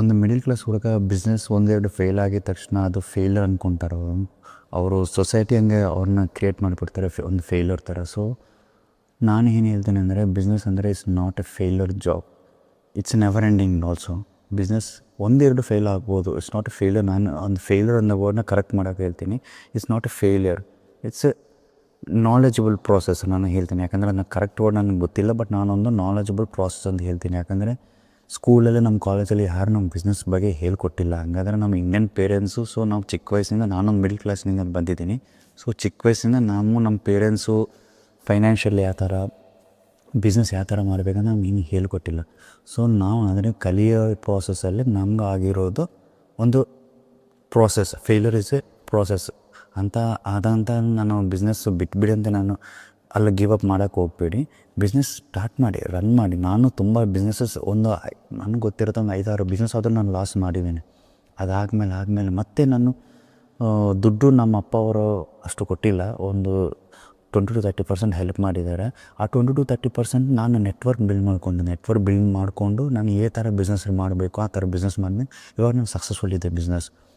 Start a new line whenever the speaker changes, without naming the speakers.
ಒಂದು middle class ಹುಡುಗ business ಒಂದೆರಡು ಫೇಲ್ ಆಗಿದ ತಕ್ಷಣ ಅದು ಫೇಲ್ಯೂರ್ ಅಂದ್ಕೊತಾರೆ ಅವರು ಸೊಸೈಟಿ ಹಂಗೆ ಅವ್ರನ್ನ ಕ್ರಿಯೇಟ್ ಮಾಡಿಬಿಡ್ತಾರೆ ಒಂದು ಫೇಲ್ಯೂರ್ ಥರ. ಸೊ ನಾನು ಏನು ಹೇಳ್ತೇನೆ ಅಂದರೆ ಬಿಸ್ನೆಸ್ ಅಂದರೆ it's not A failure job, it's never ending also. Business ಒಂದೆರಡು ಫೇಲ್ ಆಗ್ಬೋದು, ಇಟ್ಸ್ ನಾಟ್ ಎ ಫೇಲ್ಯೂರ್. ನಾನು ಒಂದು ಫೇಲ್ಯೂರ್ ಅನ್ನೋ ವರ್ಡ್ನ ಕರೆಕ್ಟ್ ಮಾಡೋಕೆ ಹೇಳ್ತೀನಿ. It's not A failure, it's A knowledgeable process ನಾನು ಹೇಳ್ತೀನಿ. ಯಾಕಂದರೆ ನನಗೆ ಕರೆಕ್ಟ್ ವರ್ಡ್ ನನಗೆ ಗೊತ್ತಿಲ್ಲ, ಬಟ್ ನಾನೊಂದು ನಾಲೆಜಬಲ್ ಪ್ರಾಸೆಸ್ ಅಂತ ಹೇಳ್ತೀನಿ. ಯಾಕಂದರೆ ಸ್ಕೂಲಲ್ಲಿ ನಮ್ಮ ಕಾಲೇಜಲ್ಲಿ ಯಾರು ನಮ್ಮ ಬಿಸ್ನೆಸ್ ಬಗ್ಗೆ ಹೇಳ್ಕೊಟ್ಟಿಲ್ಲ. ಹಂಗಾದ್ರೆ ನಮ್ಮ ಇಂಡಿಯನ್ ಪೇರೆಂಟ್ಸು, ಸೊ ನಾವು ಚಿಕ್ಕ ವಯಸ್ಸಿಂದ, ನಾನೊಂದು ಮಿಡ್ಲ್ ಕ್ಲಾಸ್ನಿಂದ ಬಂದಿದ್ದೀನಿ. ಸೊ ಚಿಕ್ಕ ವಯಸ್ಸಿಂದ ನಮ್ಮ ಪೇರೆಂಟ್ಸು ಫೈನಾನ್ಷಿಯಲಿ ಯಾವ ಥರ ಬಿಸ್ನೆಸ್ ಯಾವ ಥರ ಮಾಡಬೇಕಂತ ನಮ್ಗೆ ಹಿಂಗೆ ಹೇಳ್ಕೊಟ್ಟಿಲ್ಲ. ಸೊ ನಾವು ಅದನ್ನು ಕಲಿಯೋ ಪ್ರಾಸೆಸ್ಸಲ್ಲಿ ನಮ್ಗೆ ಆಗಿರೋದು ಒಂದು process. Failure is A process ಅಂತ ಆದಂಥ ನಾನು ಬಿಸ್ನೆಸ್ಸು ಬಿಟ್ಬಿಡಿ ಅಂತ ನಾನು ಅಲ್ಲಿ ಗಿವ್ ಅಪ್ ಮಾಡೋಕ್ಕೆ ಹೋಗ್ಬೇಡಿ. ಬಿಸ್ನೆಸ್ ಸ್ಟಾರ್ಟ್ ಮಾಡಿ, ರನ್ ಮಾಡಿ. ನಾನು ತುಂಬ ಬಿಸ್ನೆಸ್ಸಸ್ ನನಗೆ ಗೊತ್ತಿರುತ್ತೆ ಒಂದು 5-6 ಬಿಸ್ನೆಸ್ ಆದರೂ ನಾನು ಲಾಸ್ ಮಾಡಿದ್ದೀನಿ. ಆದಮೇಲೆ ಮತ್ತೆ ನಾನು ದುಡ್ಡು ನಮ್ಮ ಅಪ್ಪ ಅವರು ಅಷ್ಟು ಕೊಟ್ಟಿಲ್ಲ, ಒಂದು 20-30% ಹೆಲ್ಪ್ ಮಾಡಿದ್ದಾರೆ. ಆ 20-30% ನಾನು ನೆಟ್ವರ್ಕ್ ಬಿಲ್ಡ್ ಮಾಡಿಕೊಂಡು ನಾನು ಥರ ಬಿಸ್ನೆಸ್ ಮಾಡಬೇಕು ಆ ಥರ ಬಿಸ್ನೆಸ್ ಮಾಡಿದೆ. ಇವಾಗ ನಾನು ಸಕ್ಸಸ್ಫುಲ್ ಇದೆ ಬಿಸ್ನೆಸ್.